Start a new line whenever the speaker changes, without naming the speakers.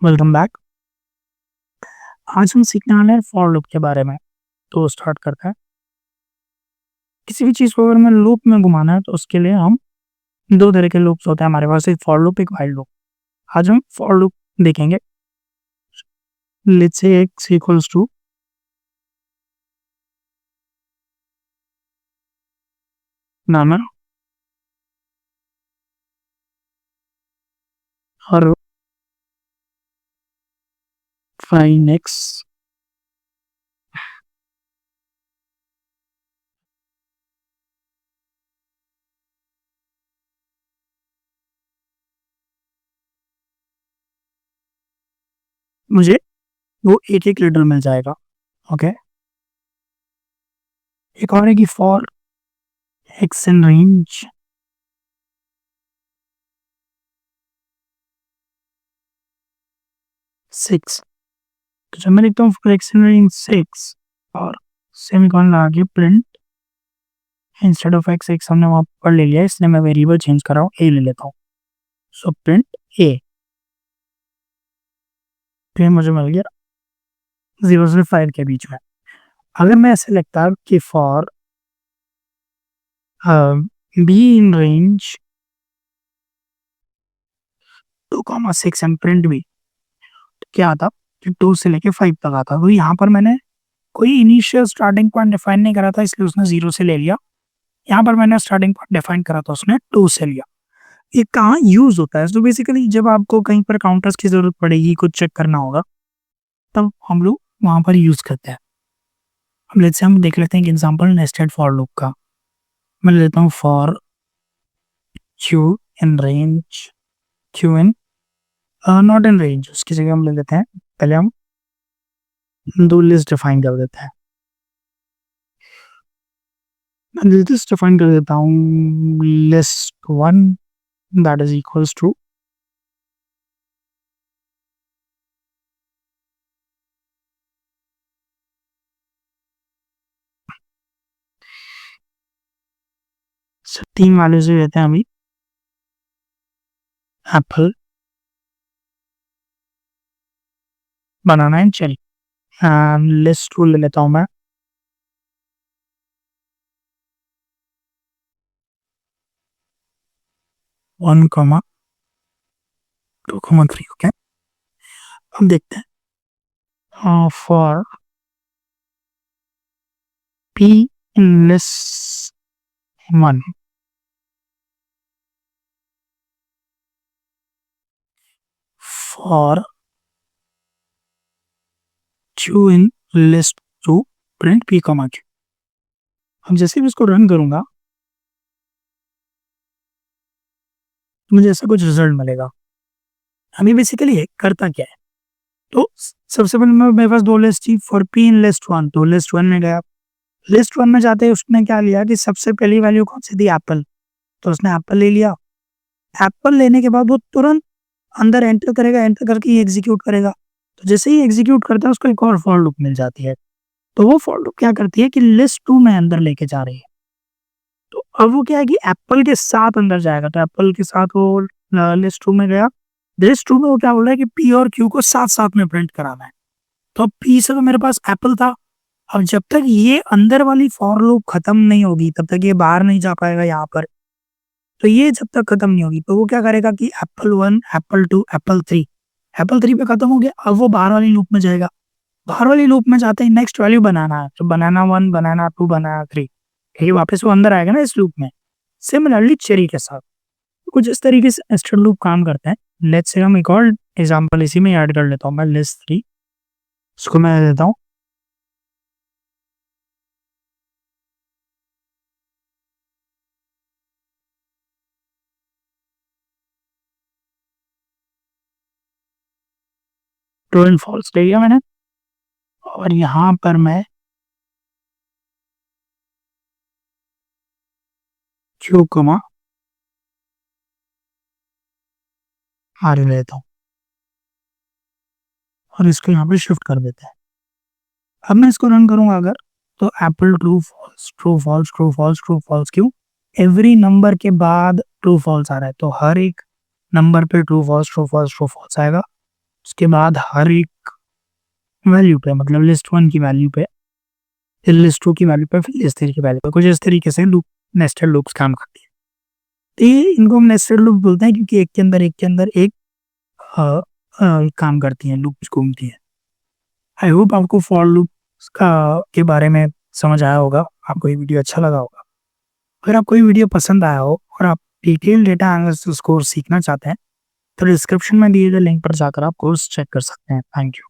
Welcome back. आज हम सीखने वाले हैं फॉर लूप के बारे में। तो स्टार्ट करते हैं। किसी भी चीज़ को अगर हमें लूप में घुमाना है तो उसके लिए हम 2 तरह के लूप्स होते हैं हमारे पास, एक फॉर लूप, एक व्हाइल लूप। आज हम फॉर लूप देखेंगे। Let's say x equals to normal और फाइन x। मुझे वो एक लीटर मिल जाएगा। ओके। एक और है कि फॉर x इन रेंज 6। तो जब मैं लिखता हूँ फॉर x इन रेंज 6 और सेमीकोलन लगा के प्रिंट, इंस्टेड ऑफ x हमने वहाँ पर ले लिया, इसलिए मैं वेरिएबल चेंज कर रहा हूँ, a ले लेता हूँ। So print a। तो ये मुझे मिल गया 0 से 5 के बीच में। अगर मैं ऐसे लिखता कि for B in range 2,6 and print B, तो क्या आता कि 2 से लेके 5 तक आता। तो यहाँ पर मैंने कोई इनिशियल स्टार्टिंग पॉइंट डिफाइन नहीं करा था, इसलिए उसने 0 से ले लिया। यहाँ पर मैंने स्टार्टिंग पॉइंट डिफाइन करा था, उसने 2 से लिया। ये कहाँ यूज होता है? तो बेसिकली जब आपको कहीं पर काउंटर्स की जरूरत पड़ेगी, कुछ चेक करना होगा, तब हम लोग वहां पर यूज करते हैं। अब लेट्स से हम देख लेते हैं एक एग्जांपल नेस्टेड फॉर लूप का। मैं लेता हूँ for Q in range, Q in not in range, उसकी जगह हम ले लेते हैं, पहले हम 2 लिस्ट डिफाइन कर देते हैं। मैं लिस्ट डिफाइन कर देता हूँ, list 1 that is equals to तीन वैल्यूज लेते हैं अभी, apple, banana and cherry. List 2 ले लेता हूँ मैं, 1,2,3। ओके। अब देखते हैं for P in list 1, for Q in list 2 print P comma Q. अब जैसे भी इसको रन करूंगा तो मुझे ऐसा कुछ रिजल्ट मिलेगा। अभी बेसिकली ये करता क्या है? तो सबसे पहले मेरे पास 2 लिस्ट थी, फॉर पी इन लिस्ट 1, तो लिस्ट 1 में गया। लिस्ट 1 में जाते ही उसने क्या लिया कि सबसे पहली वैल्यू कौन सी थी? एप्पल। तो उसने एप्पल ले लिया। एप्पल लेने के बाद वो तुरंत अंदर एंटर करेगा, एंटर करके ही एग्जीक्यूट करेगा। तो जैसे ही एग्जीक्यूट करता है उसको एक और फॉर लूप मिल जाती है। तो वो फॉर लूप क्या करती है कि लिस्ट 2 में अंदर लेके जा रही है। तो अब वो क्या है कि एप्पल के साथ अंदर जाएगा, तो एप्पल के साथ वो लिस्ट 2 में गया। लिस्ट 2 में वो क्या बोल रहा है कि पी और क्यू को साथ साथ में प्रिंट कराना है। तो अब पी से तो मेरे पास एप्पल था। अब जब तक ये अंदर वाली फॉर लूप खत्म नहीं होगी तब तक ये बाहर नहीं जा पाएगा यहाँ पर। तो ये जब तक खत्म नहीं होगी तो वो क्या करेगा कि एप्पल 1, एप्पल 2, एप्पल 3 पे खत्म हो गया। अब वो बाहर वाली लूप में जाएगा। बाहर वाली लूप में जाते ही नेक्स्ट वैल्यू बनाना है, तो बनाना 1, बनाना 2, बनाना 3, ये वापस वो अंदर आएगा ना इस लूप में। सिमिलरली चेरी के साथ कुछ इस तरीके से नेस्टेड लूप काम करता है। लेट्स से हम एक और एग्जांपल इसी में ऐड कर लेता हूँ मैं, लिस्ट 3, उसको मैं देता हूँ ट्रू एंड फॉल्स ले लिया मैंने, और यहाँ पर मैं क्यू कमा आर लेता हूँ और इसको यहाँ पे शिफ्ट कर देते हैं। अब मैं इसको रन करूंगा अगर, तो apple true false, true false, true false, true false. क्यों? एवरी नंबर के बाद ट्रू फॉल्स आ रहा है, तो हर एक नंबर पे true false, true false, true false आएगा। उसके बाद हर एक वैल्यू पे, मतलब लिस्ट 1 की वैल्यू पे, फिर लिस्ट 2 की वैल्यू पे, फिर लिस्ट 3 की वैल्यू पे, कुछ इस तरीके से लूप, नेस्टेड लूप्स काम करती है। तो ये इनको हम नेस्टेड लूप बोलते हैं, क्योंकि एक के अंदर एक काम करती हैं, लूप्स घूमती हैं। आई होप आपको फॉर लूप का के बारे में समझ आया होगा, आपको ये वीडियो अच्छा लगा होगा। अगर आपको ये वीडियो पसंद आया हो और आप डिटेल डेटा एनालिसिस कोर्स सीखना चाहते हैं, तो डिस्क्रिप्शन में दिए गए लिंक पर जाकर आप कोर्स चेक कर सकते हैं। Thank you.